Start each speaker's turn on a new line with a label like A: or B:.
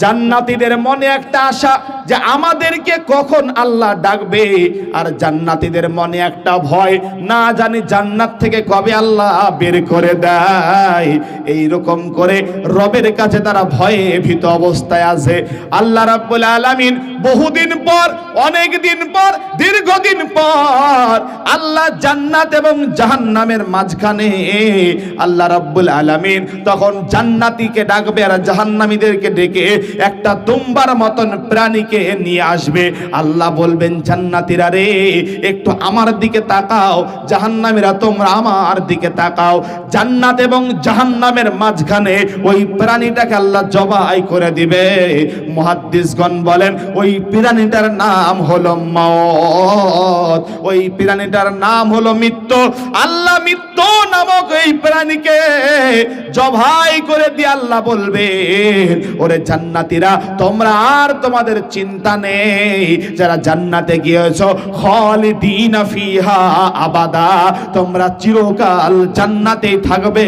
A: জান্নাতীদের মনে একটা আশা যে আমাদেরকে কখন আল্লাহ ডাকবে, আর জান্নাতীদের মনে একটা ভয়, না জানি জান্নাত থেকে কবে আল্লাহ বের করে দেয়। এই রকম করে রবের কাছে তারা ভয়ে ভীত অবস্থায় আছে। আল্লাহ রাব্বুল আলামিন বহুদিন পর, অনেক দিন পর, দীর্ঘদিন পর আল্লাহ জান্নাত এবং জাহান্নামের মাঝখানে আল্লাহ রাব্বুল আলামিন তখন জান্নাতীকে ডাকবে আর জাহান্নামীদেরকে ডেকে একটা দুম্বার মতন প্রাণীকে নিয়ে আসবে। আল্লাহ বলবেন, জান্নাতীরা রে একটু আমার দিকে তাকাও, জাহান্নামীরা তোমরা আমার দিকে তাকাও। জান্নাত এবং জাহান্নামের মাঝখানে ওই প্রাণীটাকে আল্লাহ জবাই করে দিবে। মুহাদ্দিসগণ বলেন ওই প্রাণীটার নাম হলো মওত, ওই প্রাণীটার নাম হলো মৃত্যু। আল্লাহ মৃত্যু নামক এই প্রাণীকে জবাই করে দিয়ে আল্লাহ বলবে, ওরে জান্নাতীরা তোমরা আর তোমাদের চিন্তা নেই, যারা জান্নাতে গিয়েছো খালিদিনা ফিহা আবাদা, তোমরা চিরকাল জান্নাতেই থাকবে।